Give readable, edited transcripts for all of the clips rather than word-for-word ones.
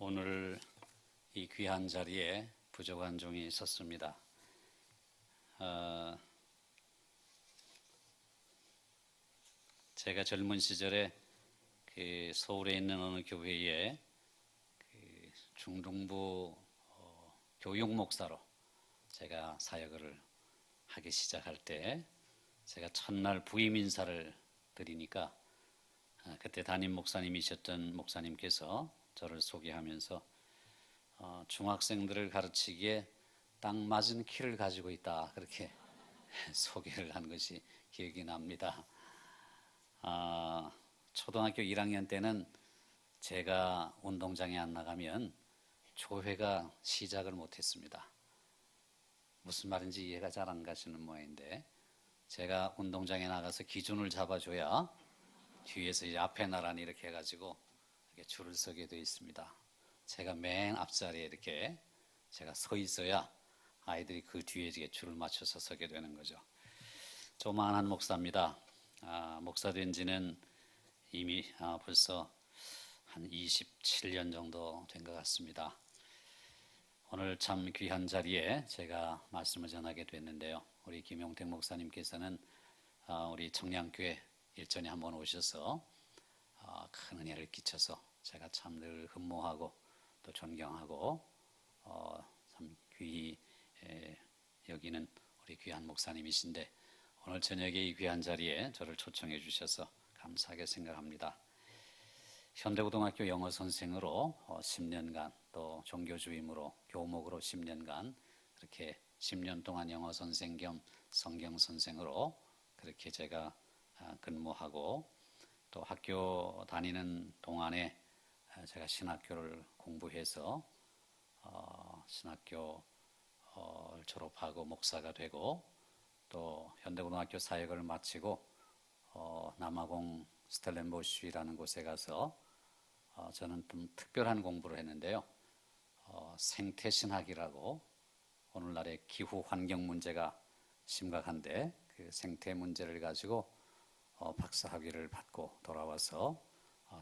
오늘 이 귀한 자리에 부족한 종이 섰습니다. 제가 젊은 시절에 서울에 있는 어느 교회에 중등부 교육 목사로 제가 사역을 하기 시작할 때 제가 첫날 부임 인사를 드리니까 그때 담임 목사님이셨던 목사님께서 저를 소개하면서 중학생들을 가르치기에 딱 맞은 키를 가지고 있다, 그렇게 소개를 한 것이 기억이 납니다. 초등학교 1학년 때는 제가 운동장에 안 나가면 조회가 시작을 못했습니다. 무슨 말인지 이해가 잘 안 가시는 모양인데, 제가 운동장에 나가서 기준을 잡아줘야 뒤에서 이제 앞에 나란히 이렇게 해가지고 이렇게 줄을 서게 되어 있습니다. 제가 맨 앞자리에 이렇게 제가 서 있어야 아이들이 그 뒤에 이렇게 줄을 맞춰서 서게 되는 거죠. 조만한 목사입니다. 목사 된 지는 이미 벌써 한 27년 정도 된 것 같습니다. 오늘 참 귀한 자리에 제가 말씀을 전하게 됐는데요. 우리 김용택 목사님께서는 우리 청량교회 일전에 한번 오셔서 큰 은혜를 끼쳐서 제가 참 늘 흠모하고 또 존경하고 참 귀히 여기는 우리 귀한 목사님이신데, 오늘 저녁에 이 귀한 자리에 저를 초청해 주셔서 감사하게 생각합니다. 현대고등학교 영어 선생으로 10년간, 또 종교주임으로 교목으로 10년간, 그렇게 10년 동안 영어 선생 겸 성경 선생으로 그렇게 제가 근무하고, 또 학교 다니는 동안에 제가 신학교를 공부해서 신학교를 졸업하고 목사가 되고, 또 현대고등학교 사역을 마치고 남아공 스텔렌보시라는 곳에 가서 저는 좀 특별한 공부를 했는데요. 생태신학이라고, 오늘날의 기후 환경 문제가 심각한데 그 생태 문제를 가지고 박사학위를 받고 돌아와서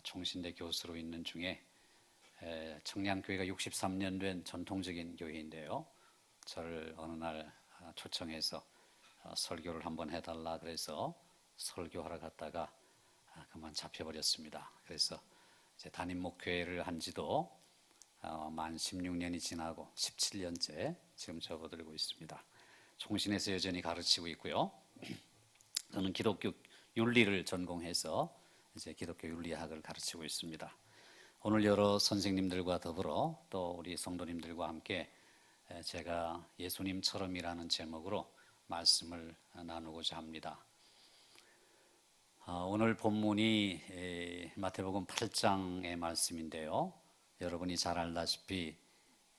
총신대 교수로 있는 중에, 청량교회가 63년 된 전통적인 교회인데요, 저를 어느 날 초청해서 설교를 한번 해달라 그래서 설교하러 갔다가 그만 잡혀버렸습니다. 그래서 이제 담임 목회를 한 지도 만 16년이 지나고 17년째 지금 접어들고 있습니다. 총신에서 여전히 가르치고 있고요. 저는 기독교 윤리를 전공해서 이제 기독교 윤리학을 가르치고 있습니다. 오늘 여러 선생님들과 더불어 또 우리 성도님들과 함께 제가 예수님처럼이라는 제목으로 말씀을 나누고자 합니다. 오늘 본문이 마태복음 8장의 말씀인데요, 여러분이 잘 알다시피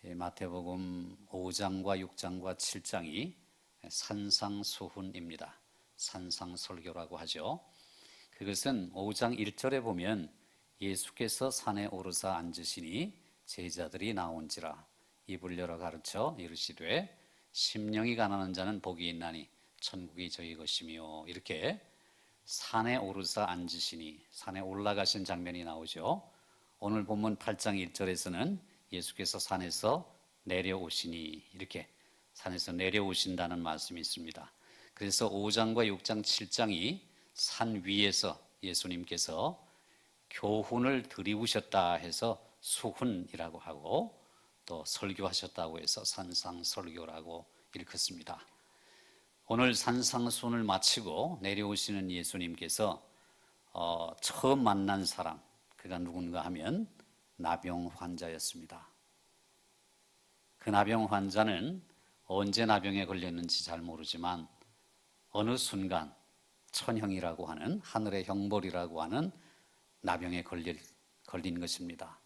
마태복음 5장과 6장과 7장이 산상수훈입니다. 산상설교라고 하죠. 그것은 5장 1절에 보면 예수께서 산에 오르사 앉으시니 제자들이 나온지라 입을 열어 가르쳐 이르시되 심령이 가난한 자는 복이 있나니 천국이 저희 것이며, 이렇게 산에 오르사 앉으시니, 산에 올라가신 장면이 나오죠. 오늘 본문 8장 1절에서는 예수께서 산에서 내려오시니, 이렇게 산에서 내려오신다는 말씀이 있습니다. 그래서 5장과 6장 7장이 산 위에서 예수님께서 교훈을 드리우셨다 해서 수훈이라고 하고, 또 설교하셨다고 해서 산상설교라고 일컫습니다. 오늘 산상수훈을 마치고 내려오시는 예수님께서 처음 만난 사람, 그가 누군가 하면 나병 환자였습니다. 그 나병 환자는 언제 나병에 걸렸는지 잘 모르지만 어느 순간 천형이라고 하는, 하늘의 형벌이라고 하는 나병에 걸린 것입니다.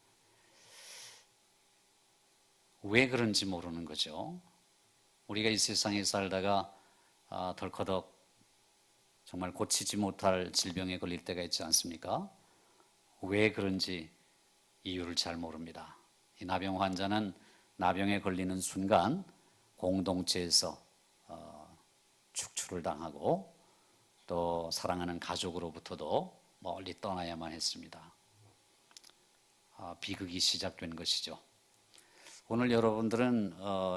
왜 그런지 모르는 거죠. 우리가 이 세상에 살다가 덜커덕 정말 고치지 못할 질병에 걸릴 때가 있지 않습니까? 왜 그런지 이유를 잘 모릅니다. 이 나병 환자는 나병에 걸리는 순간 공동체에서 축출을 당하고, 또 사랑하는 가족으로부터도 멀리 떠나야만 했습니다. 비극이 시작된 것이죠. 오늘 여러분들은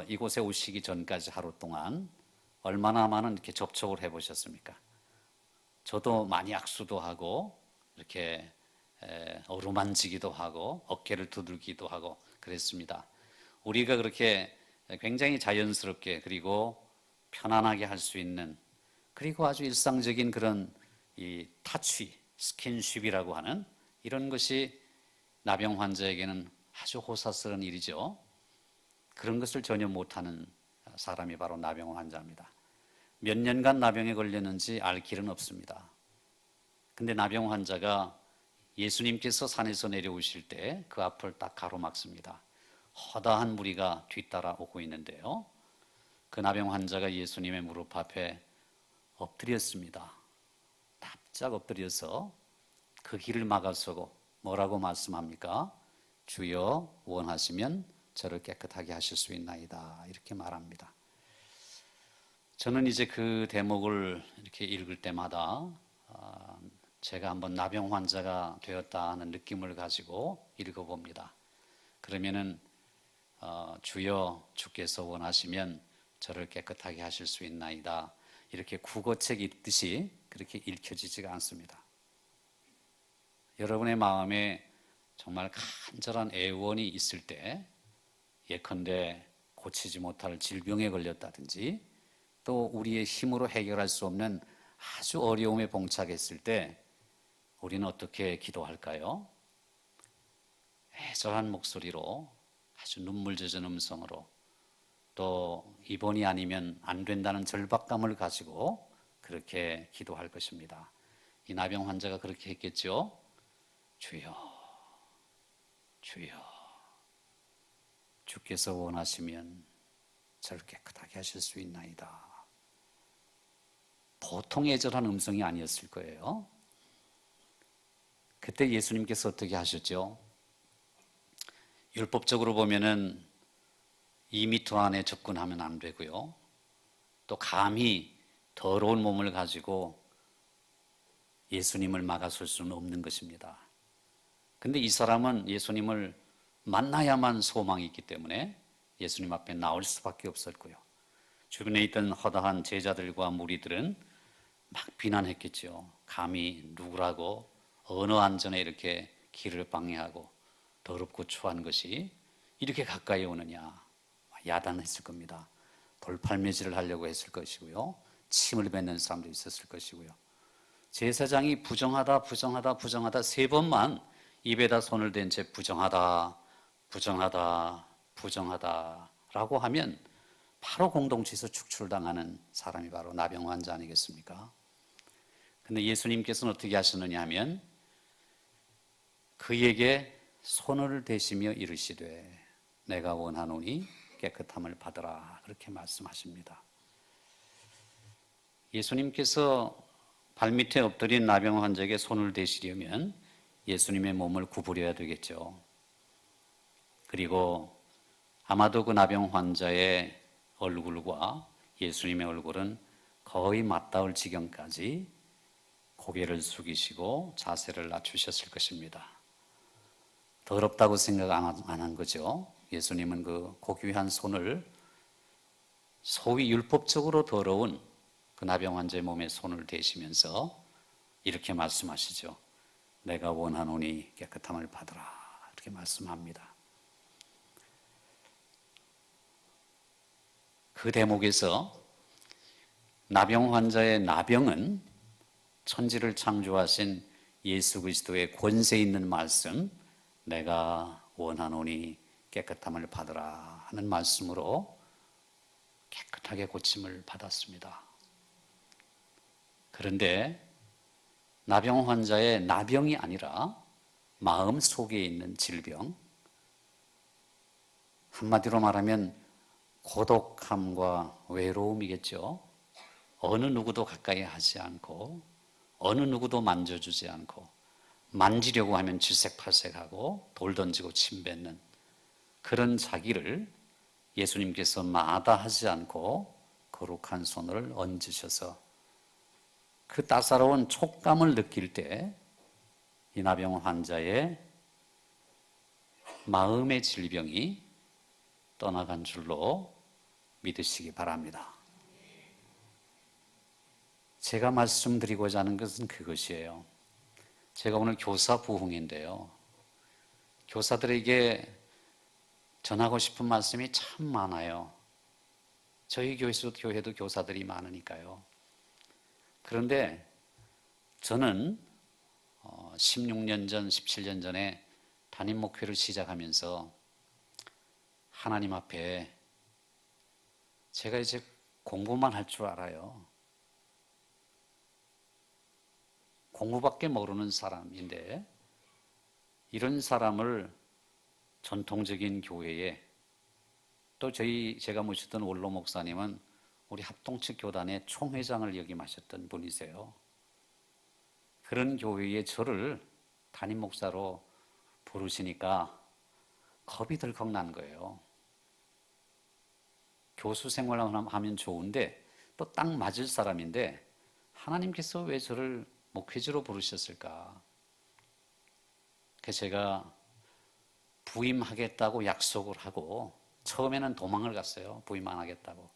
이곳에 오시기 전까지 하루 동안 얼마나 많은 이렇게 접촉을 해보셨습니까? 저도 많이 악수도 하고 이렇게 어루만지기도 하고 어깨를 두들기도 하고 그랬습니다. 우리가 그렇게 굉장히 자연스럽게 그리고 편안하게 할 수 있는, 그리고 아주 일상적인 그런 이 타치, 스킨십이라고 하는 이런 것이 나병 환자에게는 아주 호사스러운 일이죠. 그런 것을 전혀 못하는 사람이 바로 나병 환자입니다. 몇 년간 나병에 걸렸는지 알 길은 없습니다. 근데 나병 환자가 예수님께서 산에서 내려오실 때 그 앞을 딱 가로막습니다. 허다한 무리가 뒤따라 오고 있는데요, 그 나병 환자가 예수님의 무릎 앞에 엎드렸습니다. 납작 엎드려서 그 길을 막아서고 뭐라고 말씀합니까? 주여 원하시면 저를 깨끗하게 하실 수 있나이다, 이렇게 말합니다. 저는 이제 그 대목을 이렇게 읽을 때마다 제가 한번 나병 환자가 되었다 하는 느낌을 가지고 읽어봅니다. 그러면은 주여 주께서 원하시면 저를 깨끗하게 하실 수 있나이다, 이렇게 국어책 읽듯이 그렇게 읽혀지지가 않습니다. 여러분의 마음에 정말 간절한 애원이 있을 때, 예컨대 고치지 못할 질병에 걸렸다든지 또 우리의 힘으로 해결할 수 없는 아주 어려움에 봉착했을 때 우리는 어떻게 기도할까요? 애절한 목소리로, 아주 눈물 젖은 음성으로, 또 이번이 아니면 안 된다는 절박감을 가지고 그렇게 기도할 것입니다. 이 나병 환자가 그렇게 했겠죠? 주여, 주여, 주께서 원하시면 저를 깨끗하게 하실 수 있나이다. 보통 애절한 음성이 아니었을 거예요. 그때 예수님께서 어떻게 하셨죠? 율법적으로 보면은 2m 안에 접근하면 안 되고요, 또 감히 더러운 몸을 가지고 예수님을 막아설 수는 없는 것입니다. 근데 이 사람은 예수님을 만나야만 소망이 있기 때문에 예수님 앞에 나올 수밖에 없었고요, 주변에 있던 허다한 제자들과 무리들은 막 비난했겠죠. 감히 누구라고 어느 안전에 이렇게 길을 방해하고 더럽고 추한 것이 이렇게 가까이 오느냐, 야단했을 겁니다. 돌팔매질을 하려고 했을 것이고요, 침을 뱉는 사람도 있었을 것이고요. 제사장이 부정하다 부정하다 부정하다 3번만 입에다 손을 댄 채 부정하다 부정하다 부정하다 라고 하면 바로 공동체에서 축출당하는 사람이 바로 나병 환자 아니겠습니까? 근데 예수님께서는 어떻게 하셨느냐 하면 그에게 손을 대시며 이르시되 내가 원하노니 깨끗함을 받으라, 그렇게 말씀하십니다. 예수님께서 발밑에 엎드린 나병 환자에게 손을 대시려면 예수님의 몸을 구부려야 되겠죠. 그리고 아마도 그 나병 환자의 얼굴과 예수님의 얼굴은 거의 맞닿을 지경까지 고개를 숙이시고 자세를 낮추셨을 것입니다. 더럽다고 생각 안 한 거죠. 예수님은 그 고귀한 손을, 소위 율법적으로 더러운 그 나병 환자의 몸에 손을 대시면서 이렇게 말씀하시죠. 내가 원하노니 깨끗함을 받으라, 이렇게 말씀합니다. 그 대목에서 나병 환자의 나병은 천지를 창조하신 예수 그리스도의 권세 있는 말씀, 내가 원하노니 깨끗함을 받으라 하는 말씀으로 깨끗하게 고침을 받았습니다. 그런데 나병 환자의 나병이 아니라 마음 속에 있는 질병, 한마디로 말하면 고독함과 외로움이겠죠. 어느 누구도 가까이 하지 않고 어느 누구도 만져주지 않고 만지려고 하면 질색팔색하고 돌 던지고 침 뱉는 그런 자기를 예수님께서 마다하지 않고 거룩한 손을 얹으셔서 그 따사로운 촉감을 느낄 때 이 나병 환자의 마음의 질병이 떠나간 줄로 믿으시기 바랍니다. 제가 말씀드리고자 하는 것은 그것이에요. 제가 오늘 교사 부흥인데요. 교사들에게 전하고 싶은 말씀이 참 많아요. 저희 교회도 교사들이 많으니까요. 그런데 저는 16년 전, 17년 전에 담임 목회를 시작하면서 하나님 앞에 제가 이제 공부만 할 줄 알아요. 공부밖에 모르는 사람인데 이런 사람을 전통적인 교회에 또 제가 모셨던 원로 목사님은 우리 합동측 교단의 총회장을 역임하셨던 분이세요. 그런 교회에 저를 담임 목사로 부르시니까 겁이 덜컥 난 거예요. 교수 생활을 하면 좋은데 또 딱 맞을 사람인데 하나님께서 왜 저를 목회자로 부르셨을까? 그래서 제가 부임하겠다고 약속을 하고 처음에는 도망을 갔어요. 부임 안 하겠다고.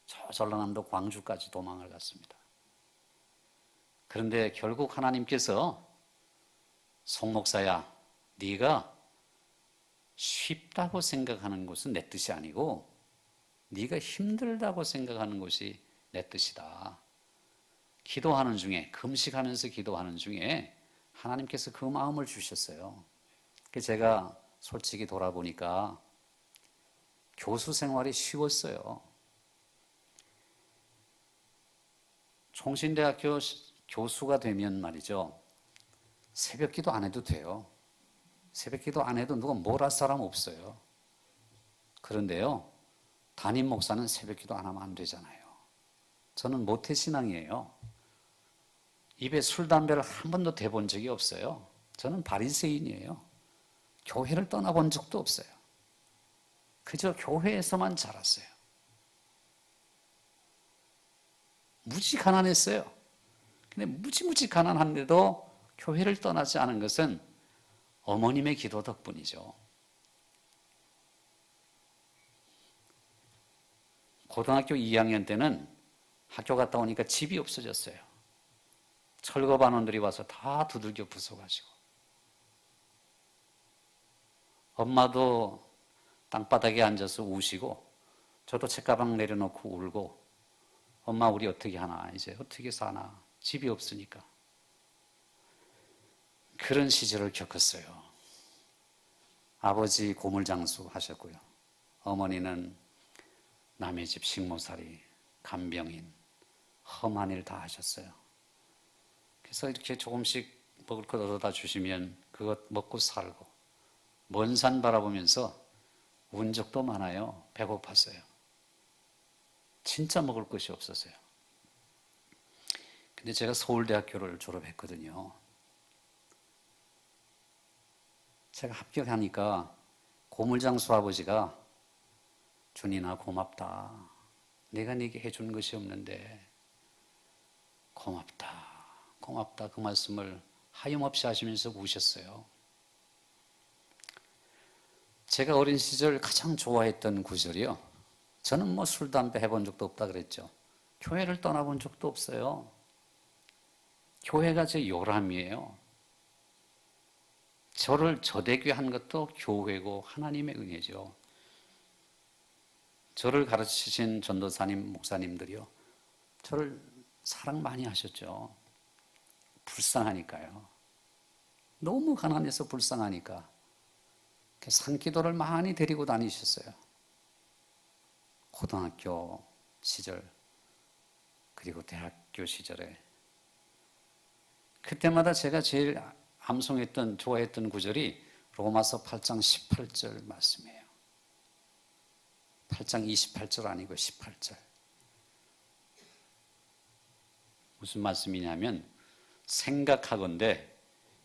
저 전라남도 광주까지 도망을 갔습니다. 그런데 결국 하나님께서 송 목사야, 네가 쉽다고 생각하는 것은 내 뜻이 아니고 네가 힘들다고 생각하는 것이 내 뜻이다. 기도하는 중에, 금식하면서 기도하는 중에 하나님께서 그 마음을 주셨어요. 그래서 제가 솔직히 돌아보니까 교수 생활이 쉬웠어요. 총신대학교 교수가 되면 말이죠. 새벽 기도 안 해도 돼요. 새벽 기도 안 해도 누가 뭘 할 사람 없어요. 그런데요, 담임 목사는 새벽 기도 안 하면 안 되잖아요. 저는 모태신앙이에요. 입에 술, 담배를 한 번도 대본 적이 없어요. 저는 바리새인이에요. 교회를 떠나본 적도 없어요. 그저 교회에서만 자랐어요. 무지 가난했어요. 근데 무지 가난한데도 교회를 떠나지 않은 것은 어머님의 기도 덕분이죠. 고등학교 2학년 때는 학교 갔다 오니까 집이 없어졌어요. 철거반원들이 와서 다 두들겨 부숴가지고. 엄마도 땅바닥에 앉아서 우시고 저도 책가방 내려놓고 울고 엄마 우리 어떻게 하나 이제 어떻게 사나 집이 없으니까. 그런 시절을 겪었어요. 아버지 고물장수 하셨고요. 어머니는 남의 집 식모살이, 간병인, 험한 일 다 하셨어요. 그래서 이렇게 조금씩 먹을 것 얻어다 주시면 그것 먹고 살고 먼 산 바라보면서 운 적도 많아요. 배고팠어요. 진짜 먹을 것이 없었어요. 근데 제가 서울대학교를 졸업했거든요. 제가 합격하니까 고물장수 아버지가 준이나 고맙다. 내가 네게 해준 것이 없는데 고맙다. 고맙다. 그 말씀을 하염없이 하시면서 우셨어요. 제가 어린 시절 가장 좋아했던 구절이요. 저는 뭐 술, 담배 해본 적도 없다 그랬죠. 교회를 떠나본 적도 없어요. 교회가 제 요람이에요. 저를 저되게 한 것도 교회고 하나님의 은혜죠. 저를 가르치신 전도사님, 목사님들이요. 저를 사랑 많이 하셨죠. 불쌍하니까요. 너무 가난해서 불쌍하니까. 산기도를 많이 데리고 다니셨어요. 고등학교 시절, 그리고 대학교 시절에. 그때마다 제가 제일 암송했던, 좋아했던 구절이 로마서 8장 18절 말씀이에요. 8장 28절 아니고 18절. 무슨 말씀이냐면 생각하건대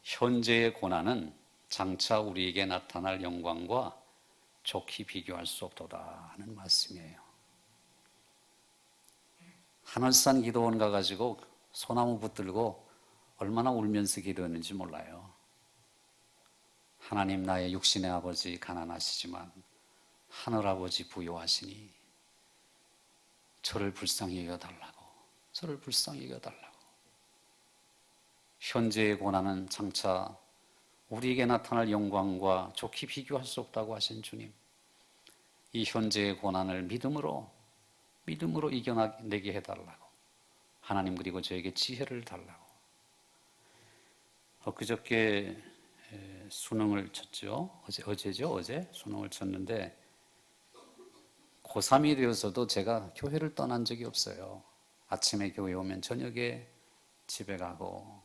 현재의 고난은 장차 우리에게 나타날 영광과 좋게 비교할 수 없도다 하는 말씀이에요. 하늘산 기도원 가가지고 소나무 붙들고 얼마나 울면서 기도했는지 몰라요. 하나님 나의 육신의 아버지 가난하시지만 하늘아버지 부유하시니 저를 불쌍히 여겨달라고, 저를 불쌍히 여겨달라고. 현재의 고난은 장차 우리에게 나타날 영광과 좋게 비교할 수 없다고 하신 주님, 이 현재의 고난을 믿음으로 이겨내게 해달라고. 하나님, 그리고 저에게 지혜를 달라고. 엊그저께 수능을 쳤죠. 어제 수능을 쳤는데 고3이 되어서도 제가 교회를 떠난 적이 없어요. 아침에 교회 오면 저녁에 집에 가고,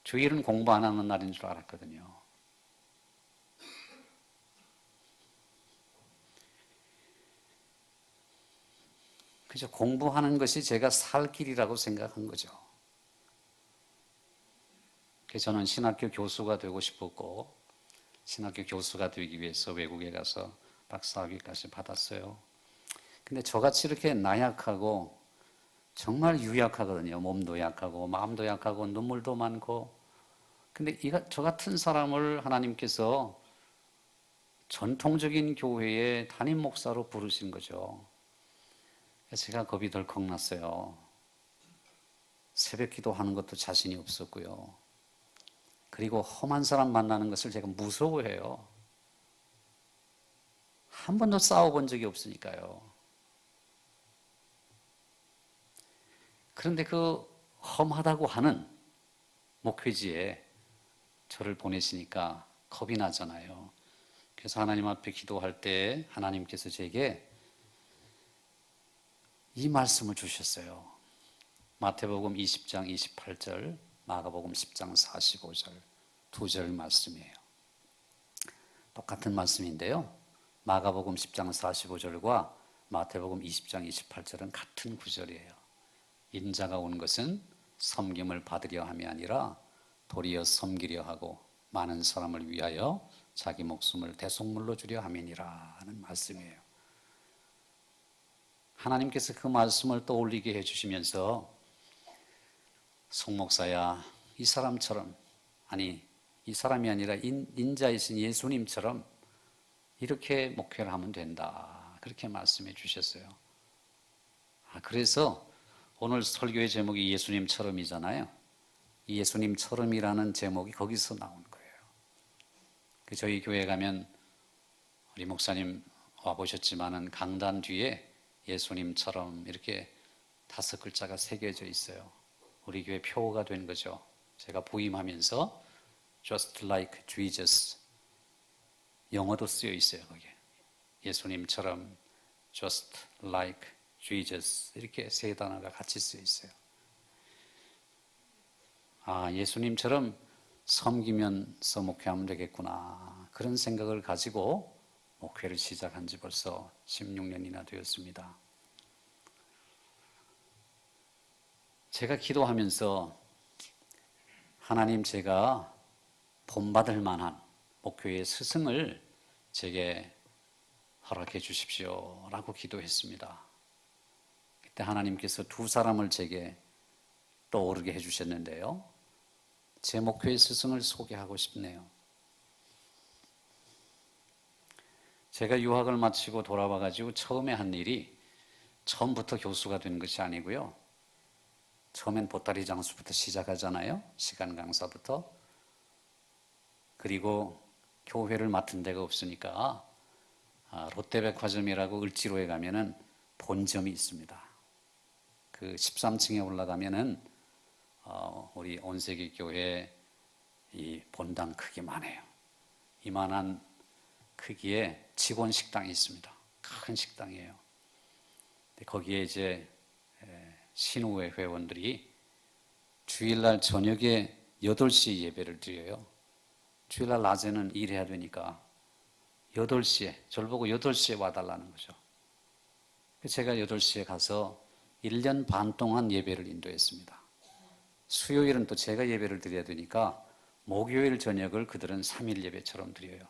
주일은 공부 안 하는 날인 줄 알았거든요. 그래서 공부하는 것이 제가 살 길이라고 생각한 거죠. 그래서 저는 신학교 교수가 되고 싶었고, 신학교 교수가 되기 위해서 외국에 가서 박사학위까지 받았어요. 근데 저같이 이렇게 나약하고 정말 유약하거든요. 몸도 약하고 마음도 약하고 눈물도 많고. 근데 저 같은 사람을 하나님께서 전통적인 교회의 담임 목사로 부르신 거죠. 그래서 제가 겁이 덜컥 났어요. 새벽 기도하는 것도 자신이 없었고요. 그리고 험한 사람 만나는 것을 제가 무서워해요. 한 번도 싸워본 적이 없으니까요. 그런데 그 험하다고 하는 목회지에 저를 보내시니까 겁이 나잖아요. 그래서 하나님 앞에 기도할 때 하나님께서 제게 이 말씀을 주셨어요. 마태복음 20장 28절, 마가복음 10장 45절 두 절 말씀이에요. 똑같은 말씀인데요. 마가복음 10장 45절과 마태복음 20장 28절은 같은 구절이에요. 인자가 온 것은 섬김을 받으려 함이 아니라 도리어 섬기려 하고 많은 사람을 위하여 자기 목숨을 대속물로 주려 함이니라 하는 말씀이에요. 하나님께서 그 말씀을 떠올리게 해주시면서 송 목사야, 이 사람처럼, 아니 이 사람이 아니라 인자이신 예수님처럼 이렇게 목회를 하면 된다, 그렇게 말씀해 주셨어요. 그래서 오늘 설교의 제목이 예수님처럼이잖아요. 이 예수님처럼이라는 제목이 거기서 나온 거예요. 저희 교회 가면 우리 목사님 와보셨지만은 강단 뒤에 예수님처럼 이렇게 5글자가 새겨져 있어요. 우리 교회 표어가 된 거죠. 제가 부임하면서 Just like Jesus, 영어도 쓰여 있어요. 거기에 예수님처럼 Just like Jesus, 이렇게 세 단어가 같이 쓰여 있어요. 예수님처럼 섬기면서 목회하면 되겠구나, 그런 생각을 가지고 목회를 시작한 지 벌써 16년이나 되었습니다. 제가 기도하면서 하나님, 제가 본받을 만한 목회의 스승을 제게 허락해 주십시오 라고 기도했습니다. 그때 하나님께서 두 사람을 제게 떠오르게 해주셨는데요. 제 목회의 스승을 소개하고 싶네요. 제가 유학을 마치고 돌아와가지고 처음에 한 일이 처음부터 교수가 된 것이 아니고요. 처음엔 보따리 장수부터 시작하잖아요. 시간 강사부터. 그리고 교회를 맡은 데가 없으니까 롯데백화점이라고 을지로에 가면은 본점이 있습니다. 그 13층에 올라가면은 우리 온세기 교회 이 본당 크기만 해요. 이만한 크기의 직원 식당이 있습니다. 큰 식당이에요. 거기에 이제 신우회 회원들이 주일날 저녁에 8시 예배를 드려요. 주일날 낮에는 일해야 되니까 8시에, 저를 보고 8시에 와달라는 거죠. 제가 8시에 가서 1년 반 동안 예배를 인도했습니다. 수요일은 또 제가 예배를 드려야 되니까 목요일 저녁을 그들은 3일 예배처럼 드려요.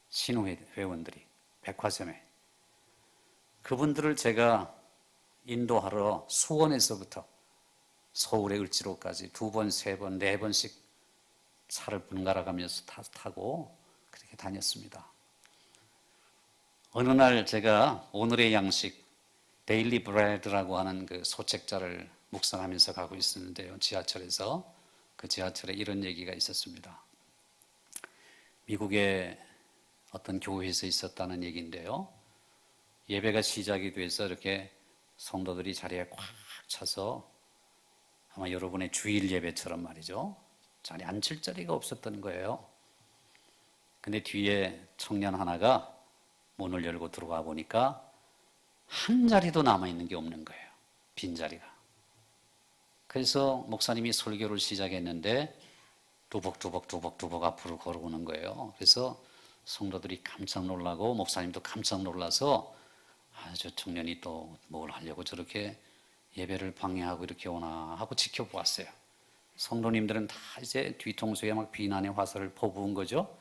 신우회 회원들이 백화점에. 그분들을 제가 인도하러 수원에서부터 서울의 을지로까지 2번, 3번, 4번씩 차를 번갈아 가면서 타고 그렇게 다녔습니다. 어느 날 제가 오늘의 양식 데일리 브레드라고 하는 그 소책자를 묵상하면서 가고 있었는데요. 지하철에서 그 지하철에 이런 얘기가 있었습니다. 미국의 어떤 교회에서 있었다는 얘기인데요. 예배가 시작이 돼서 이렇게 성도들이 자리에 꽉 차서 아마 여러분의 주일 예배처럼 말이죠. 자리에 앉힐 자리가 없었던 거예요. 근데 뒤에 청년 하나가 문을 열고 들어와 보니까 한 자리도 남아있는 게 없는 거예요. 빈자리가. 그래서 목사님이 설교를 시작했는데 두벅두벅 앞으로 걸어오는 거예요. 그래서 성도들이 깜짝 놀라고 목사님도 깜짝 놀라서 저 청년이 또 뭘 하려고 저렇게 예배를 방해하고 이렇게 오나 하고 지켜보았어요. 성도님들은 다 이제 뒤통수에 막 비난의 화살을 퍼부은 거죠.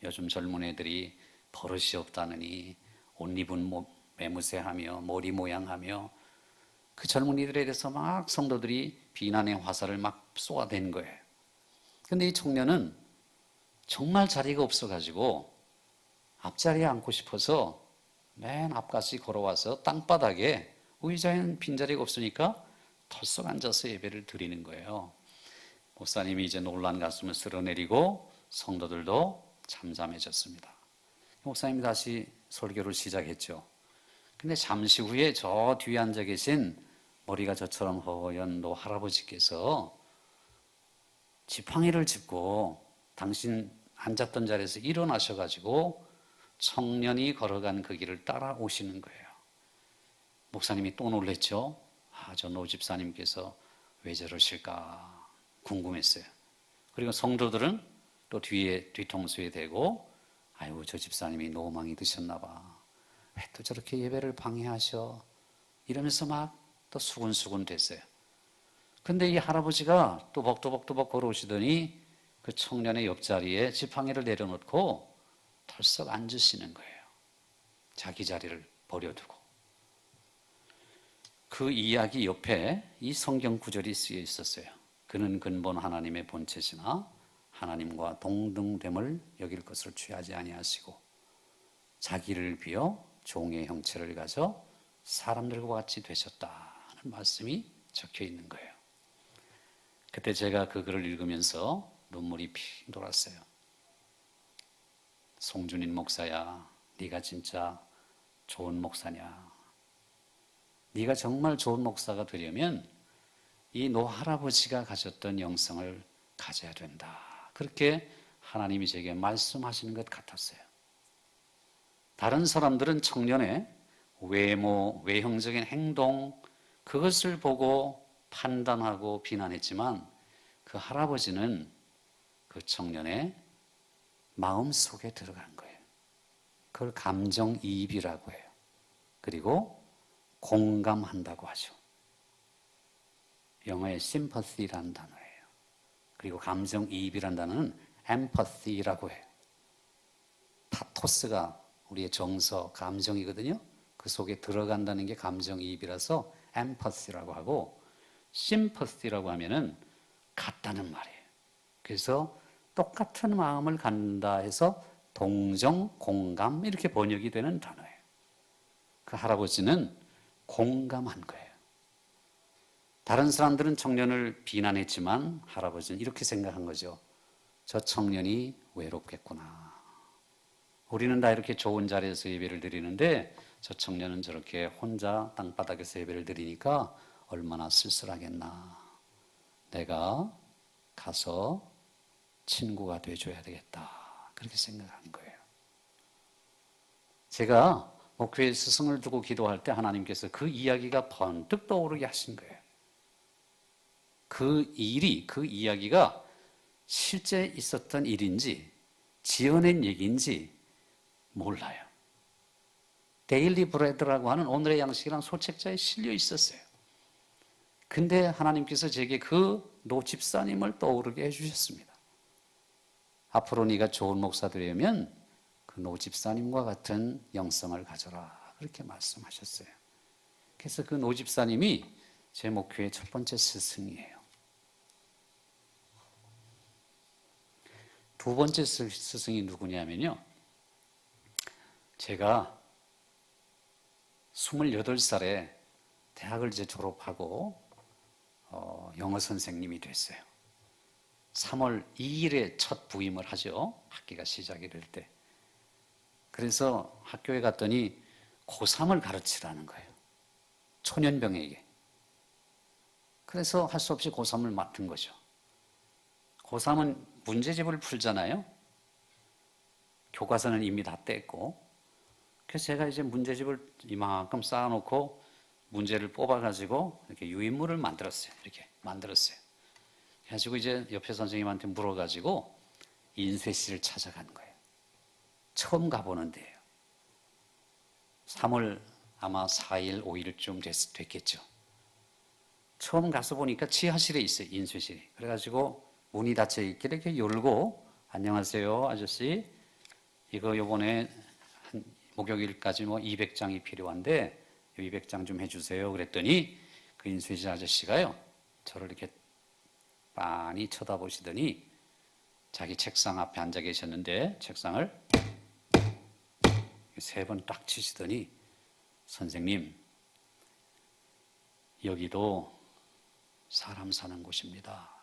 요즘 젊은 애들이 버릇이 없다느니 옷 입은 매무새하며 머리 모양하며 그 젊은이들에 대해서 막 성도들이 비난의 화살을 막 쏘아댄 거예요. 근데 이 청년은 정말 자리가 없어가지고 앞자리에 앉고 싶어서 맨 앞까지 걸어와서 땅바닥에 의자에는 빈자리가 없으니까 털썩 앉아서 예배를 드리는 거예요. 목사님이 이제 놀란 가슴을 쓸어내리고 성도들도 잠잠해졌습니다. 목사님이 다시 설교를 시작했죠. 근데 잠시 후에 저 뒤에 앉아 계신 머리가 저처럼 허연 노 할아버지께서 지팡이를 짚고 당신 앉았던 자리에서 일어나셔가지고 청년이 걸어간 그 길을 따라오시는 거예요. 목사님이 또 놀랬죠. 저 노 집사님께서 왜 저러실까 궁금했어요. 그리고 성도들은 또 뒤통수에 대고 아이고 저 집사님이 노망이 드셨나 봐. 왜 또 저렇게 예배를 방해하셔? 이러면서 막 또 수군수군 됐어요. 근데 이 할아버지가 또벅또벅 걸어오시더니 그 청년의 옆자리에 지팡이를 내려놓고 털썩 앉으시는 거예요. 자기 자리를 버려두고. 그 이야기 옆에 이 성경 구절이 쓰여 있었어요. 그는 근본 하나님의 본체시나 하나님과 동등됨을 여길 것을 취하지 아니하시고 자기를 비어 종의 형체를 가져 사람들과 같이 되셨다는 말씀이 적혀 있는 거예요. 그때 제가 그 글을 읽으면서 눈물이 핑 돌았어요. 송준인 목사야, 네가 진짜 좋은 목사냐? 네가 정말 좋은 목사가 되려면 이 노 할아버지가 가졌던 영성을 가져야 된다. 그렇게 하나님이 제게 말씀하시는 것 같았어요. 다른 사람들은 청년의 외모, 외형적인 행동 그것을 보고 판단하고 비난했지만 그 할아버지는 그 청년의 마음 속에 들어간 거예요. 그걸 감정이입이라고 해요. 그리고 공감한다고 하죠. 영어의 sympathy라는 단어예요. 그리고 감정이입이라는 단어는 empathy라고 해요. 파토스가 우리의 정서, 감정이거든요. 그 속에 들어간다는 게 감정이입이라서 empathy라고 하고 sympathy라고 하면은 같다는 말이에요. 그래서 똑같은 마음을 갖는다 해서 동정, 공감 이렇게 번역이 되는 단어예요. 그 할아버지는 공감한 거예요. 다른 사람들은 청년을 비난했지만 할아버지는 이렇게 생각한 거죠. 저 청년이 외롭겠구나. 우리는 다 이렇게 좋은 자리에서 예배를 드리는데 저 청년은 저렇게 혼자 땅바닥에서 예배를 드리니까 얼마나 쓸쓸하겠나. 내가 가서 친구가 돼줘야 되겠다. 그렇게 생각한 거예요. 제가 목회에 스승을 두고 기도할 때 하나님께서 그 이야기가 번뜩 떠오르게 하신 거예요. 그 일이, 그 이야기가 실제 있었던 일인지 지어낸 얘기인지 몰라요. 데일리 브레드라고 하는 오늘의 양식이라는 소책자에 실려 있었어요. 근데 하나님께서 제게 그 노 집사님을 떠오르게 해주셨습니다. 앞으로 네가 좋은 목사 되려면 그 노 집사님과 같은 영성을 가져라. 그렇게 말씀하셨어요. 그래서 그 노 집사님이 제 목회의 첫 번째 스승이에요. 두 번째 스승이 누구냐면요. 제가 28살에 대학을 이제 졸업하고 영어 선생님이 됐어요. 3월 2일에 첫 부임을 하죠. 학기가 시작이 될 때. 그래서 학교에 갔더니 고3을 가르치라는 거예요. 초년병에게. 그래서 할 수 없이 고3을 맡은 거죠. 고3은 문제집을 풀잖아요. 교과서는 이미 다 뗐고. 그래서 제가 이제 문제집을 이만큼 쌓아놓고 문제를 뽑아가지고 이렇게 유인물을 만들었어요. 이렇게 만들었어요. 그래가지고 이제 옆에 선생님한테 물어가지고 인쇄실을 찾아간 거예요. 처음 가보는 데예요. 3월 아마 4일, 5일쯤 됐겠죠. 처음 가서 보니까 지하실에 있어요. 인쇄실이. 그래가지고 문이 닫혀 있길래 이렇게 열고 안녕하세요 아저씨, 이거 요번에 한 목요일까지 뭐 200장이 필요한데 200장 좀 해주세요. 그랬더니 그 인쇄실 아저씨가요, 저를 이렇게 빤히 쳐다보시더니 자기 책상 앞에 앉아 계셨는데 책상을 3번 딱 치시더니 선생님, 여기도 사람 사는 곳입니다.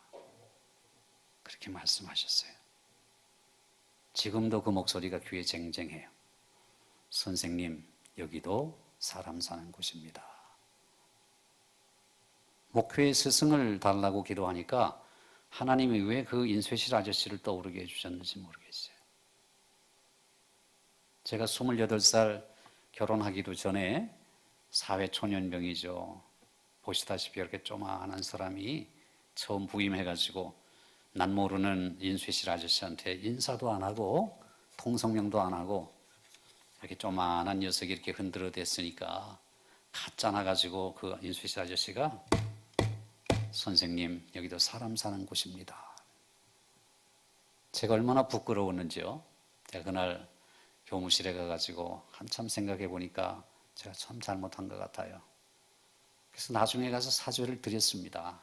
그렇게 말씀하셨어요. 지금도 그 목소리가 귀에 쟁쟁해요. 선생님, 여기도 사람 사는 곳입니다. 목회의 스승을 달라고 기도하니까 하나님이 왜 그 인쇄실 아저씨를 떠오르게 해주셨는지 모르겠어요. 제가 28살 결혼하기도 전에 사회초년병이죠. 보시다시피 이렇게 조그마한 사람이 처음 부임해가지고 난 모르는 인쇄실 아저씨한테 인사도 안 하고 통성명도 안 하고 이렇게 조그마한 녀석이 이렇게 흔들어 댔으니까 가짜나 가지고 그 인쇄실 아저씨가 선생님, 여기도 사람 사는 곳입니다. 제가 얼마나 부끄러웠는지요. 제가 그날 교무실에 가가지고 한참 생각해 보니까 제가 참 잘못한 것 같아요. 그래서 나중에 가서 사죄를 드렸습니다.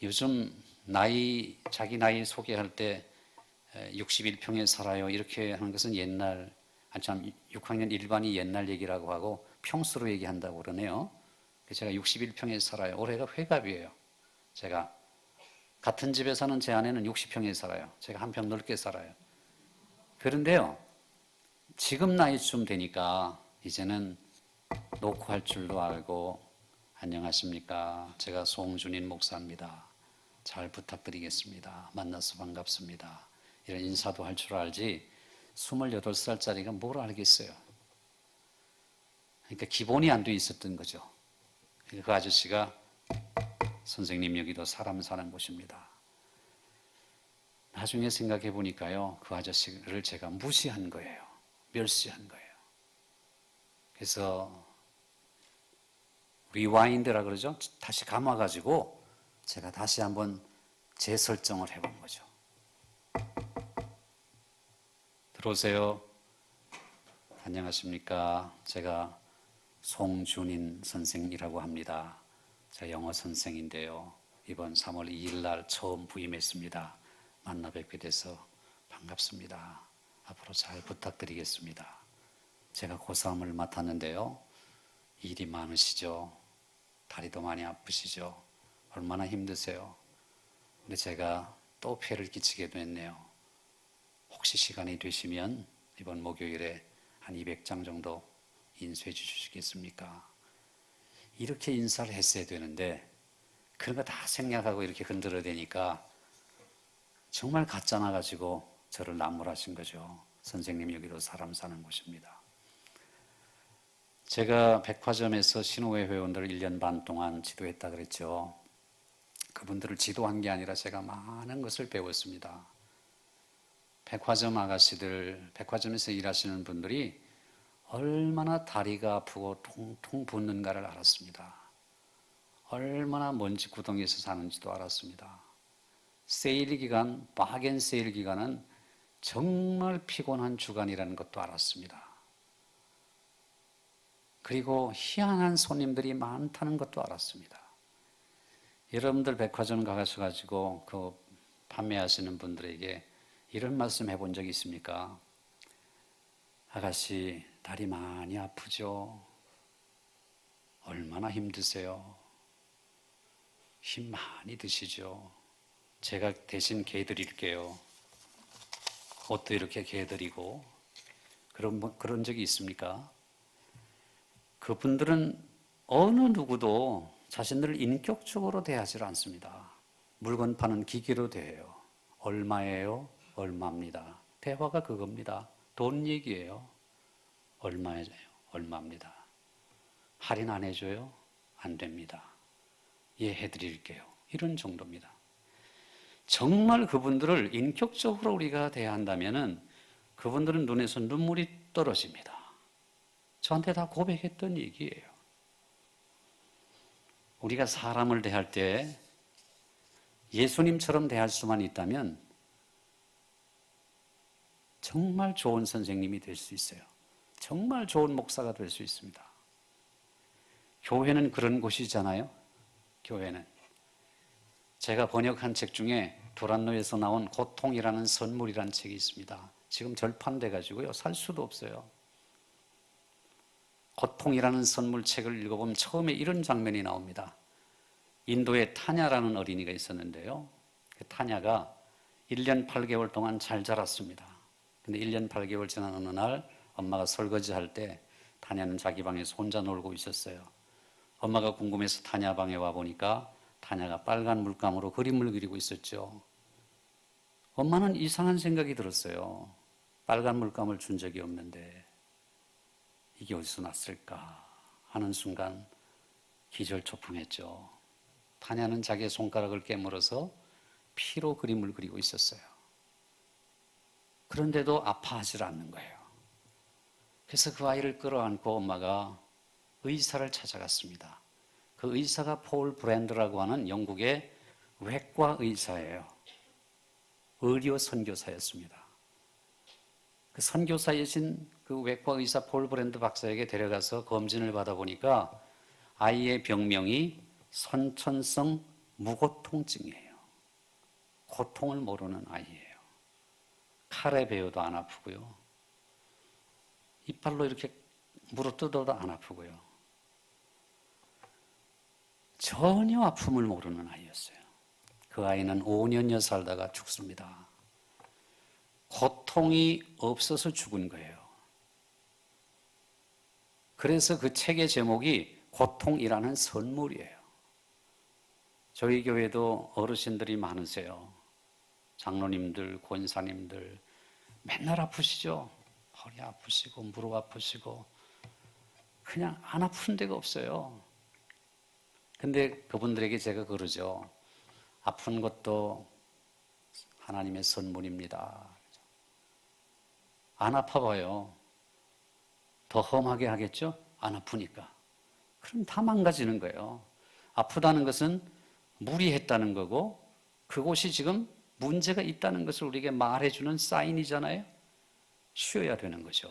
요즘 자기 나이 소개할 때 61평에 살아요 이렇게 하는 것은 옛날, 참 6학년 일반이 옛날 얘기라고 하고 평수로 얘기한다고 그러네요. 제가 61평에 살아요. 올해가 회갑이에요. 제가 같은 집에 사는 제 아내는 60평에 살아요. 제가 한 평 넓게 살아요. 그런데요, 지금 나이쯤 되니까 이제는 놓고 할 줄도 알고, 안녕하십니까, 제가 송준인 목사입니다, 잘 부탁드리겠습니다, 만나서 반갑습니다, 이런 인사도 할 줄 알지 28살짜리가 뭘 알겠어요. 그러니까 기본이 안 돼 있었던 거죠. 그 아저씨가 선생님, 여기도 사람 사는 곳입니다. 나중에 생각해 보니까요, 그 아저씨를 제가 무시한 거예요. 멸시한 거예요. 그래서 리와인드라 그러죠. 다시 감아가지고 제가 다시 한번 재설정을 해본 거죠. 들어오세요. 안녕하십니까. 제가 송준인 선생이라고 합니다. 제가 영어 선생인데요. 이번 3월 2일 날 처음 부임했습니다. 만나 뵙게 돼서 반갑습니다. 앞으로 잘 부탁드리겠습니다. 제가 고3을 맡았는데요. 일이 많으시죠? 다리도 많이 아프시죠? 얼마나 힘드세요? 근데 제가 또 폐를 끼치게도 했네요. 혹시 시간이 되시면 이번 목요일에 한 200장 정도 인쇄해 주시겠습니까? 이렇게 인사를 했어야 되는데 그런 거 다 생략하고 이렇게 흔들어대니까 정말 가짜나 가지고 저를 나무라신 거죠. 선생님, 여기도 사람 사는 곳입니다. 제가 백화점에서 신호회 회원들을 1년 반 동안 지도했다 그랬죠. 그분들을 지도한 게 아니라 제가 많은 것을 배웠습니다. 백화점 아가씨들, 백화점에서 일하시는 분들이 얼마나 다리가 아프고 통통 붓는가를 알았습니다. 얼마나 먼지 구덩이에서 사는지도 알았습니다. 세일 기간, 바겐 세일 기간은 정말 피곤한 주간이라는 것도 알았습니다. 그리고 희한한 손님들이 많다는 것도 알았습니다. 여러분들 백화점 가셔가지고 그 판매하시는 분들에게 이런 말씀 해본 적 있습니까? 아가씨, 다리 많이 아프죠? 얼마나 힘드세요? 힘 많이 드시죠? 제가 대신 개드릴게요. 옷도 이렇게 개드리고. 그런 적이 있습니까? 그분들은 어느 누구도 자신들을 인격적으로 대하지 않습니다. 물건 파는 기계로 대해요. 얼마예요? 얼마입니다. 대화가 그겁니다. 돈 얘기예요. 얼마예요? 얼마입니다. 할인 안 해줘요? 안 됩니다. 예, 해드릴게요. 이런 정도입니다. 정말 그분들을 인격적으로 우리가 대한다면은 그분들은 눈에서 눈물이 떨어집니다. 저한테 다 고백했던 얘기예요. 우리가 사람을 대할 때 예수님처럼 대할 수만 있다면 정말 좋은 선생님이 될 수 있어요. 정말 좋은 목사가 될 수 있습니다. 교회는 그런 곳이잖아요. 교회는. 제가 번역한 책 중에 도란노에서 나온 고통이라는 선물이라는 책이 있습니다. 지금 절판돼 가지고요. 살 수도 없어요. 고통이라는 선물책을 읽어보면 처음에 이런 장면이 나옵니다. 인도에 타냐라는 어린이가 있었는데요. 그 타냐가 1년 8개월 동안 잘 자랐습니다. 근데 1년 8개월 지난 어느 날 엄마가 설거지할 때 타냐는 자기 방에서 혼자 놀고 있었어요. 엄마가 궁금해서 타냐 방에 와보니까 타냐가 빨간 물감으로 그림을 그리고 있었죠. 엄마는 이상한 생각이 들었어요. 빨간 물감을 준 적이 없는데 이게 어디서 났을까 하는 순간 기절초풍했죠. 타냐는 자기의 손가락을 깨물어서 피로 그림을 그리고 있었어요. 그런데도 아파하지 않는 거예요. 그래서 그 아이를 끌어안고 엄마가 의사를 찾아갔습니다. 그 의사가 폴 브랜드라고 하는 영국의 외과 의사예요. 의료 선교사였습니다. 그 선교사이신 그 외과 의사 폴 브랜드 박사에게 데려가서 검진을 받아보니까 아이의 병명이 선천성 무고통증이에요. 고통을 모르는 아이예요. 칼에 베어도 안 아프고요. 이빨로 이렇게 물어뜯어도 안 아프고요. 전혀 아픔을 모르는 아이였어요. 그 아이는 5년여 살다가 죽습니다. 고통이 없어서 죽은 거예요. 그래서 그 책의 제목이 고통이라는 선물이에요. 저희 교회도 어르신들이 많으세요. 장로님들, 권사님들 맨날 아프시죠? 허리 아프시고 무릎 아프시고 그냥 안 아픈 데가 없어요. 근데 그분들에게 제가 그러죠. 아픈 것도 하나님의 선물입니다. 안 아파봐요. 더 험하게 하겠죠? 안 아프니까. 그럼 다 망가지는 거예요. 아프다는 것은 무리했다는 거고 그곳이 지금 문제가 있다는 것을 우리에게 말해주는 사인이잖아요. 쉬어야 되는 거죠.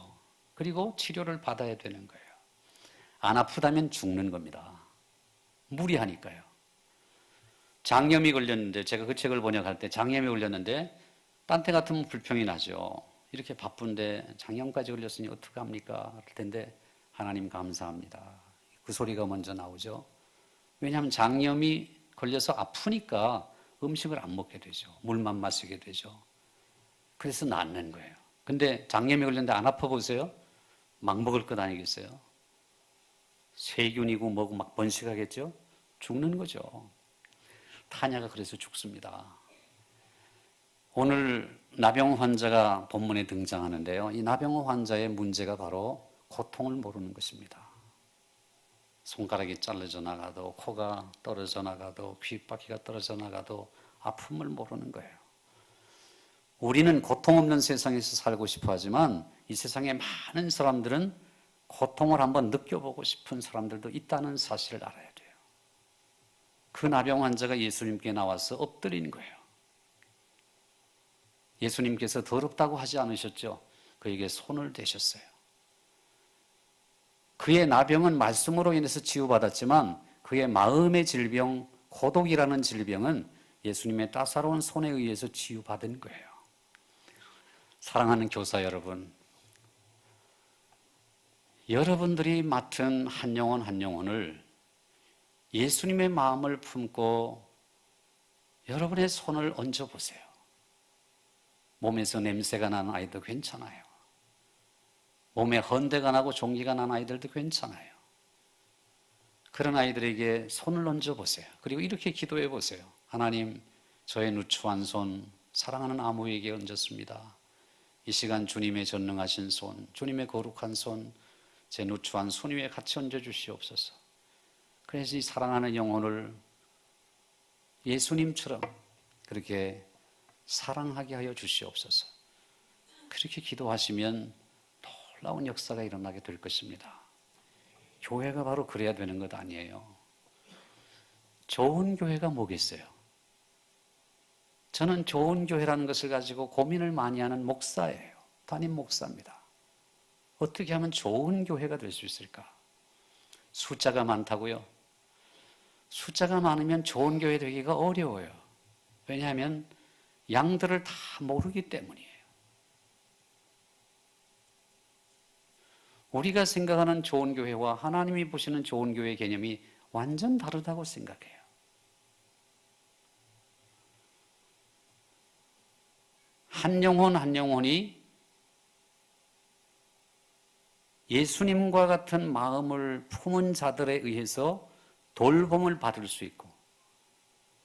그리고 치료를 받아야 되는 거예요. 안 아프다면 죽는 겁니다. 무리하니까요. 장염이 걸렸는데 제가 그 책을 번역할 때 장염이 걸렸는데 딴 때 같으면 불평이 나죠. 이렇게 바쁜데 장염까지 걸렸으니 어떡합니까? 할 텐데 하나님 감사합니다. 그 소리가 먼저 나오죠. 왜냐하면 장염이 걸려서 아프니까 음식을 안 먹게 되죠. 물만 마시게 되죠. 그래서 낫는 거예요. 근데 장염이 걸렸는데 안 아파 보세요? 막 먹을 것 아니겠어요? 세균이고 뭐고 막 번식하겠죠? 죽는 거죠. 타냐가 그래서 죽습니다. 오늘 나병 환자가 본문에 등장하는데요. 이 나병 환자의 문제가 바로 고통을 모르는 것입니다. 손가락이 잘라져 나가도 코가 떨어져 나가도 귓바퀴가 떨어져 나가도 아픔을 모르는 거예요. 우리는 고통 없는 세상에서 살고 싶어 하지만 이 세상에 많은 사람들은 고통을 한번 느껴보고 싶은 사람들도 있다는 사실을 알아야 돼요. 그 나병 환자가 예수님께 나와서 엎드린 거예요. 예수님께서 더럽다고 하지 않으셨죠? 그에게 손을 대셨어요. 그의 나병은 말씀으로 인해서 치유받았지만 그의 마음의 질병, 고독이라는 질병은 예수님의 따사로운 손에 의해서 치유받은 거예요. 사랑하는 교사 여러분, 여러분들이 맡은 한 영혼 한 영혼을 예수님의 마음을 품고 여러분의 손을 얹어보세요. 몸에서 냄새가 나는 아이도 괜찮아요. 몸에 헌대가 나고 종기가 나는 아이들도 괜찮아요. 그런 아이들에게 손을 얹어보세요. 그리고 이렇게 기도해 보세요. 하나님, 저의 누추한 손, 사랑하는 아무에게 얹었습니다. 이 시간 주님의 전능하신 손, 주님의 거룩한 손, 제 누추한 손 위에 같이 얹어주시옵소서. 그래서 이 사랑하는 영혼을 예수님처럼 그렇게 사랑하게 하여 주시옵소서. 그렇게 기도하시면 놀라운 역사가 일어나게 될 것입니다. 교회가 바로 그래야 되는 것 아니에요. 좋은 교회가 뭐겠어요? 저는 좋은 교회라는 것을 가지고 고민을 많이 하는 목사예요. 담임 목사입니다. 어떻게 하면 좋은 교회가 될 수 있을까? 숫자가 많다고요? 숫자가 많으면 좋은 교회 되기가 어려워요. 왜냐하면 양들을 다 모르기 때문이에요. 우리가 생각하는 좋은 교회와 하나님이 보시는 좋은 교회 개념이 완전 다르다고 생각해요. 한 영혼 한 영혼이 예수님과 같은 마음을 품은 자들에 의해서 돌봄을 받을 수 있고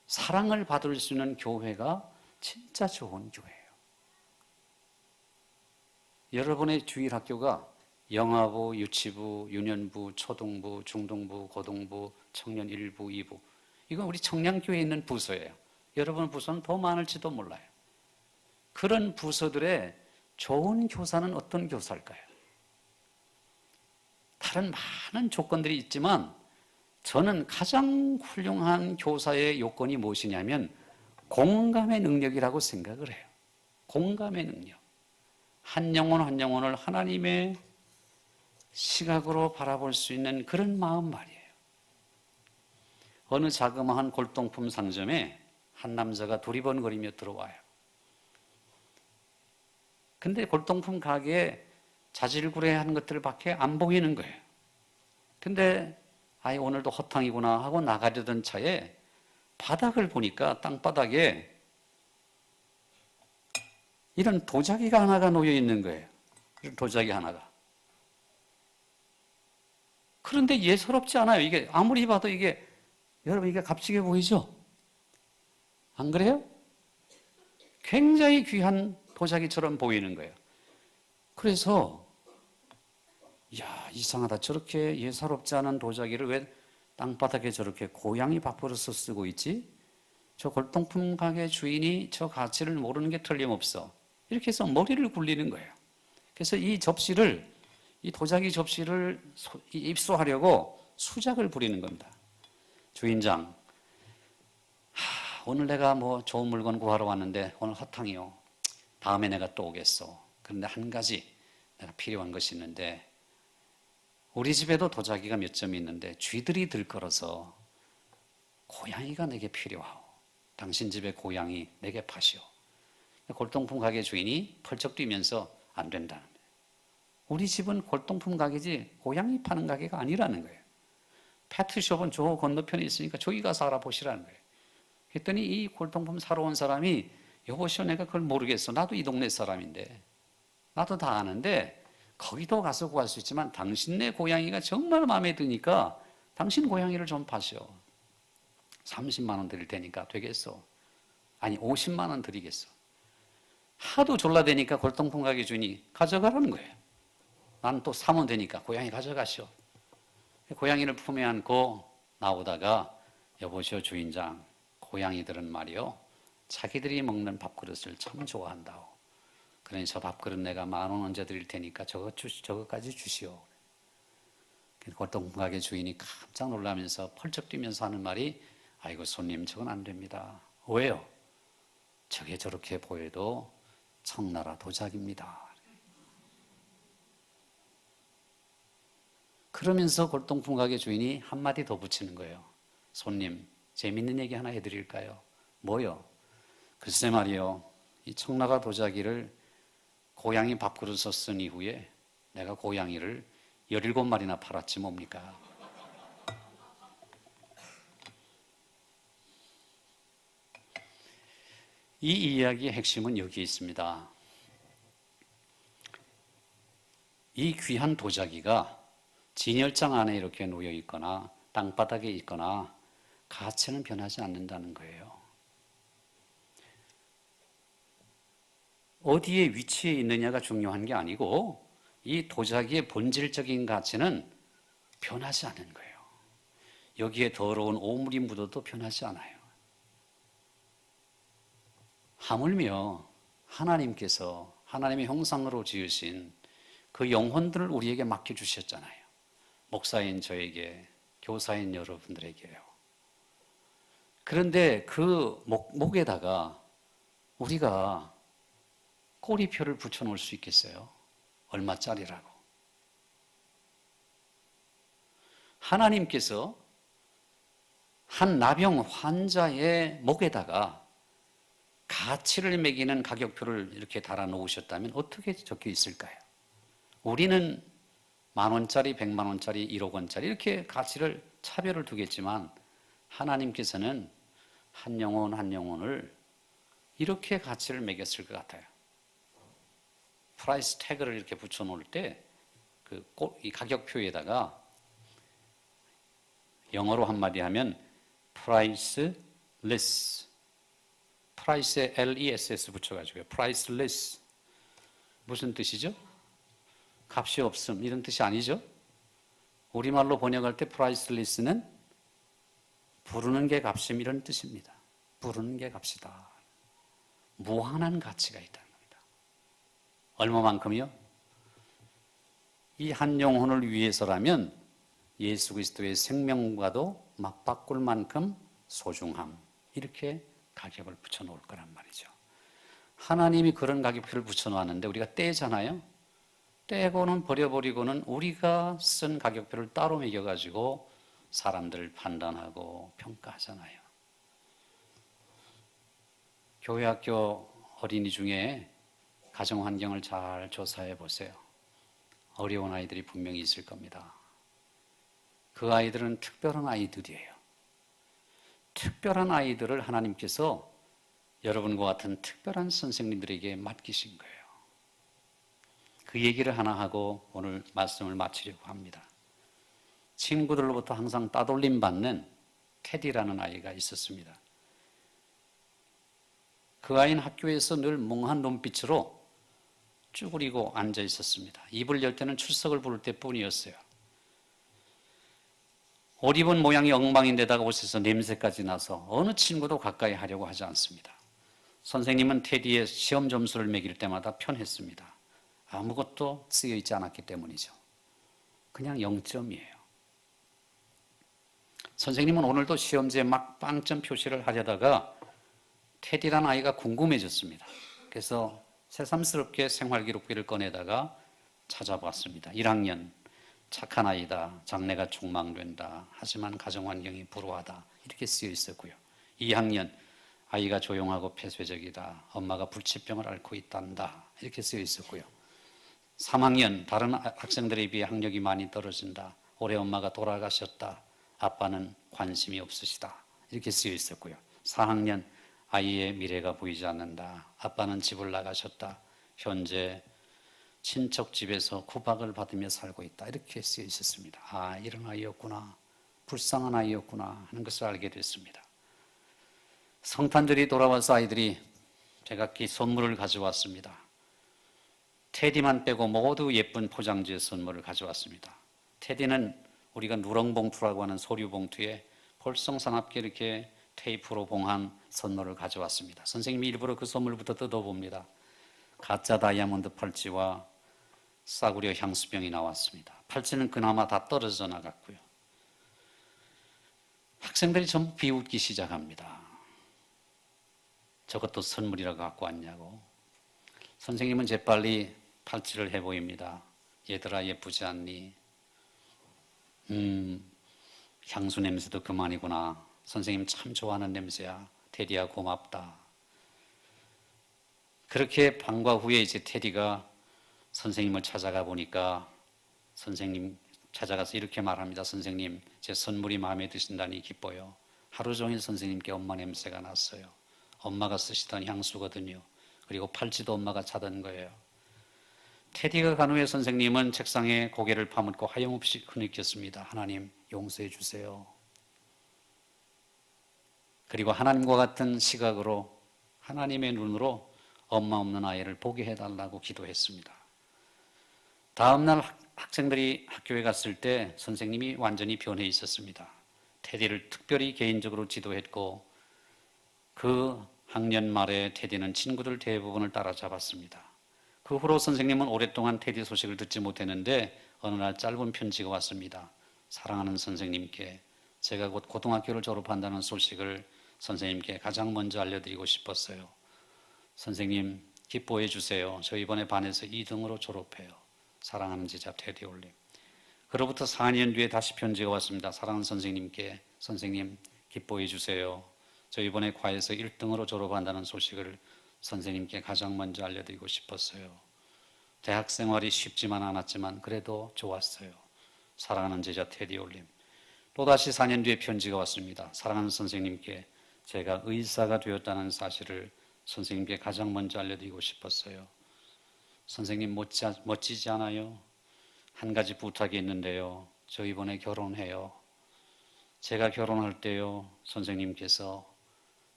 사랑을 받을 수 있는 교회가 진짜 좋은 교회예요. 여러분의 주일학교가 영아부, 유치부, 유년부, 초등부, 중등부, 고등부, 청년 1부, 2부 이건 우리 청량교회에 있는 부서예요. 여러분 부서는 더 많을지도 몰라요. 그런 부서들의 좋은 교사는 어떤 교사일까요? 다른 많은 조건들이 있지만 저는 가장 훌륭한 교사의 요건이 무엇이냐면 공감의 능력이라고 생각을 해요. 공감의 능력. 한 영혼 한 영혼을 하나님의 시각으로 바라볼 수 있는 그런 마음 말이에요. 어느 자그마한 골동품 상점에 한 남자가 두리번거리며 들어와요. 근데 골동품 가게에 자질구레한 것들밖에 안 보이는 거예요. 근데 아이 오늘도 허탕이구나 하고 나가려던 차에 바닥을 보니까 땅바닥에 이런 도자기가 하나가 놓여 있는 거예요. 이런 도자기 하나가. 그런데 예사롭지 않아요. 이게 아무리 봐도 이게 여러분 이게 값지게 보이죠? 안 그래요? 굉장히 귀한 도자기처럼 보이는 거예요. 그래서 야 이상하다. 저렇게 예사롭지 않은 도자기를 왜 땅바닥에 저렇게 고양이 밥버릇을 쓰고 있지? 저 골동품 가게 주인이 저 가치를 모르는 게 틀림없어. 이렇게 해서 머리를 굴리는 거예요. 그래서 이 접시를 이 도자기 접시를 입수하려고 수작을 부리는 겁니다. 주인장, 오늘 내가 뭐 좋은 물건 구하러 왔는데 오늘 허탕이요. 다음에 내가 또 오겠어. 그런데 한 가지 내가 필요한 것이 있는데 우리 집에도 도자기가 몇 점이 있는데 쥐들이 들끓어서 고양이가 내게 필요하오. 당신 집에 고양이 내게 파시오. 골동품 가게 주인이 펄쩍 뛰면서 안 된다는 거예요. 우리 집은 골동품 가게지 고양이 파는 가게가 아니라는 거예요. 패트숍은 저 건너편에 있으니까 저기 가서 알아보시라는 거예요. 그랬더니 이 골동품 사러 온 사람이 여보시오 내가 그걸 모르겠어. 나도 이 동네 사람인데 나도 다 아는데 거기도 가서 구할 수 있지만 당신네 고양이가 정말 마음에 드니까 당신 고양이를 좀 파시오. 30만 원 드릴 테니까 되겠어? 아니 50만 원 드리겠어. 하도 졸라대니까 골동품 가게 주인이 가져가라는 거예요. 나는 또 사면 되니까 고양이 가져가시오. 고양이를 품에 안고 나오다가 여보시오 주인장, 고양이들은 말이요 자기들이 먹는 밥그릇을 참 좋아한다오. 그러니 저 밥그릇 내가 10,000원 얹어 드릴 테니까 저거까지 주시오. 골동품 가게 주인이 깜짝 놀라면서 펄쩍 뛰면서 하는 말이 아이고 손님 저건 안 됩니다. 왜요? 저게 저렇게 보여도 청나라 도자기입니다. 그러면서 골동품 가게 주인이 한마디 더 붙이는 거예요. 손님, 재밌는 얘기 하나 해드릴까요? 뭐요? 글쎄 말이요. 이 청나가 도자기를 고양이 밥그릇에 쓴 이후에 내가 고양이를 17마리나 팔았지 뭡니까? 이 이야기의 핵심은 여기에 있습니다. 이 귀한 도자기가 진열장 안에 이렇게 놓여 있거나 땅바닥에 있거나 가치는 변하지 않는다는 거예요. 어디에 위치해 있느냐가 중요한 게 아니고 이 도자기의 본질적인 가치는 변하지 않는 거예요. 여기에 더러운 오물이 묻어도 변하지 않아요. 하물며 하나님께서 하나님의 형상으로 지으신 그 영혼들을 우리에게 맡겨주셨잖아요. 목사인 저에게, 교사인 여러분들에게요. 그런데 그 목에다가 우리가 꼬리표를 붙여놓을 수 있겠어요? 얼마짜리라고. 하나님께서 한 나병 환자의 목에다가 가치를 매기는 가격표를 이렇게 달아 놓으셨다면 어떻게 적혀 있을까요? 우리는 10,000원짜리, 100만 원짜리, 1억 원짜리 이렇게 가치를 차별을 두겠지만 하나님께서는 한 영혼 한 영혼을 이렇게 가치를 매겼을 것 같아요. 프라이스 태그를 이렇게 붙여 놓을 때 이 가격표에다가 영어로 한마디 하면 priceless, 프라이스에 LESS 붙여가지고요. priceless 무슨 뜻이죠? 값이 없음 이런 뜻이 아니죠? 우리말로 번역할 때 priceless는 부르는 게 값임 이런 뜻입니다. 부르는 게 값이다. 무한한 가치가 있다는 겁니다. 얼마만큼이요? 이 한 영혼을 위해서라면 예수 그리스도의 생명과도 맞바꿀 만큼 소중함 이렇게 가격을 붙여놓을 거란 말이죠. 하나님이 그런 가격표를 붙여놓았는데 우리가 떼잖아요. 떼고는 버려버리고는 우리가 쓴 가격표를 따로 매겨가지고 사람들을 판단하고 평가하잖아요. 교회 학교 어린이 중에 가정 환경을 잘 조사해 보세요. 어려운 아이들이 분명히 있을 겁니다. 그 아이들은 특별한 아이들이에요. 특별한 아이들을 하나님께서 여러분과 같은 특별한 선생님들에게 맡기신 거예요. 그 얘기를 하나 하고 오늘 말씀을 마치려고 합니다. 친구들로부터 항상 따돌림 받는 테디라는 아이가 있었습니다. 그 아이는 학교에서 늘 멍한 눈빛으로 쭈그리고 앉아 있었습니다. 입을 열 때는 출석을 부를 때뿐이었어요. 옷 입은 모양이 엉망인데다가 옷에서 냄새까지 나서 어느 친구도 가까이 하려고 하지 않습니다. 선생님은 테디의 시험 점수를 매길 때마다 편했습니다. 아무것도 쓰여 있지 않았기 때문이죠. 그냥 0점이에요. 선생님은 오늘도 시험지에 막 빵점 표시를 하려다가 테디라는 아이가 궁금해졌습니다. 그래서 새삼스럽게 생활기록비를 꺼내다가 찾아봤습니다. 1학년 착한 아이다. 장래가 촉망된다. 하지만 가정환경이 불우하다. 이렇게 쓰여 있었고요. 2학년 아이가 조용하고 폐쇄적이다. 엄마가 불치병을 앓고 있단다. 이렇게 쓰여 있었고요. 3학년 다른 학생들에 비해 학력이 많이 떨어진다. 올해 엄마가 돌아가셨다. 아빠는 관심이 없으시다. 이렇게 쓰여 있었고요. 4학년 아이의 미래가 보이지 않는다. 아빠는 집을 나가셨다. 현재 친척 집에서 구박을 받으며 살고 있다. 이렇게 쓰여 있었습니다. 아, 이런 아이였구나. 불쌍한 아이였구나 하는 것을 알게 됐습니다. 성탄절이 돌아와서 아이들이 제각기 선물을 가져왔습니다. 테디만 빼고 모두 예쁜 포장지의 선물을 가져왔습니다. 테디는 우리가 누렁봉투라고 하는 소류봉투에 볼성사납게 이렇게 테이프로 봉한 선물을 가져왔습니다. 선생님이 일부러 그 선물부터 뜯어봅니다. 가짜 다이아몬드 팔찌와 싸구려 향수병이 나왔습니다. 팔찌는 그나마 다 떨어져 나갔고요. 학생들이 전부 비웃기 시작합니다. 저것도 선물이라고 갖고 왔냐고. 선생님은 재빨리 팔찌를 해보입니다. 얘들아 예쁘지 않니? 향수 냄새도 그만이구나. 선생님 참 좋아하는 냄새야. 테디야 고맙다. 그렇게 방과 후에 이제 테디가 선생님을 찾아가 보니까 선생님 찾아가서 이렇게 말합니다. 선생님, 제 선물이 마음에 드신다니 기뻐요. 하루 종일 선생님께 엄마 냄새가 났어요. 엄마가 쓰시던 향수거든요. 그리고 팔찌도 엄마가 차던 거예요. 테디가 간 후에 선생님은 책상에 고개를 파묻고 하염없이 흐느꼈습니다. 하나님, 용서해 주세요. 그리고 하나님과 같은 시각으로, 하나님의 눈으로 엄마 없는 아이를 보게 해달라고 기도했습니다. 다음날 학생들이 학교에 갔을 때 선생님이 완전히 변해 있었습니다. 테디를 특별히 개인적으로 지도했고 그 학년 말에 테디는 친구들 대부분을 따라잡았습니다. 그 후로 선생님은 오랫동안 테디 소식을 듣지 못했는데 어느 날 짧은 편지가 왔습니다. 사랑하는 선생님께 제가 곧 고등학교를 졸업한다는 소식을 선생님께 가장 먼저 알려드리고 싶었어요. 선생님 기뻐해 주세요. 저 이번에 반에서 2등으로 졸업해요. 사랑하는 제자 테디 올림. 그로부터 4년 뒤에 다시 편지가 왔습니다. 사랑하는 선생님께 선생님 기뻐해 주세요. 저 이번에 과에서 1등으로 졸업한다는 소식을 선생님께 가장 먼저 알려드리고 싶었어요. 대학 생활이 쉽지만 않았지만 그래도 좋았어요. 사랑하는 제자 테디 올림. 또다시 4년 뒤에 편지가 왔습니다. 사랑하는 선생님께 제가 의사가 되었다는 사실을 선생님께 가장 먼저 알려드리고 싶었어요. 선생님 멋지지 않아요? 한 가지 부탁이 있는데요. 저 이번에 결혼해요. 제가 결혼할 때요. 선생님께서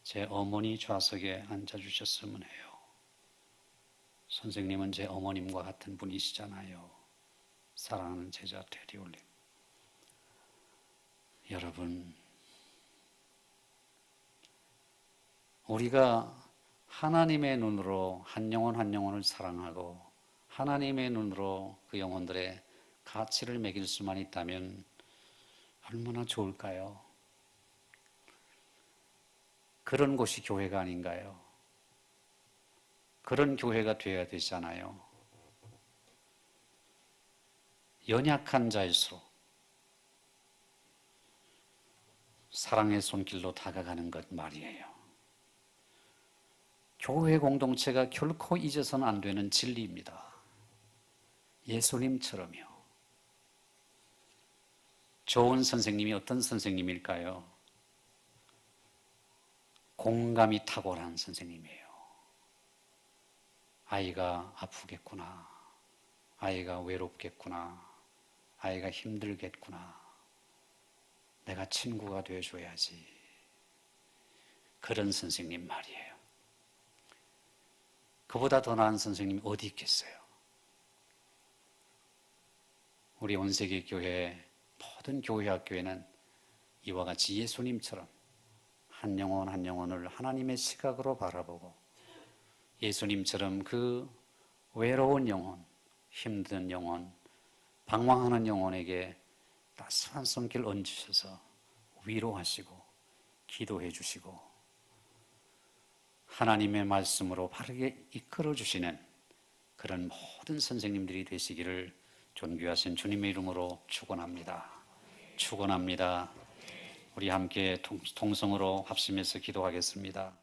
제 어머니 좌석에 앉아주셨으면 해요. 선생님은 제 어머님과 같은 분이시잖아요. 사랑하는 제자 테디 올림. 여러분, 우리가 하나님의 눈으로 한 영혼 한 영혼을 사랑하고 하나님의 눈으로 그 영혼들의 가치를 매길 수만 있다면 얼마나 좋을까요? 그런 곳이 교회가 아닌가요? 그런 교회가 되어야 되잖아요. 연약한 자일수록 사랑의 손길로 다가가는 것 말이에요. 교회 공동체가 결코 잊어서는 안 되는 진리입니다. 예수님처럼요. 좋은 선생님이 어떤 선생님일까요? 공감이 탁월한 선생님이에요. 아이가 아프겠구나. 아이가 외롭겠구나. 아이가 힘들겠구나. 내가 친구가 되어줘야지. 그런 선생님 말이에요. 그보다 더 나은 선생님이 어디 있겠어요? 우리 온세계 교회 모든 교회 학교에는 이와 같이 예수님처럼 한 영혼 한 영혼을 하나님의 시각으로 바라보고 예수님처럼 그 외로운 영혼, 힘든 영혼, 방황하는 영혼에게 따스한 손길 얹으셔서 위로하시고 기도해 주시고 하나님의 말씀으로 바르게 이끌어 주시는 그런 모든 선생님들이 되시기를 존귀하신 주님의 이름으로 축원합니다. 축원합니다. 우리 함께 통성으로 합심해서 기도하겠습니다.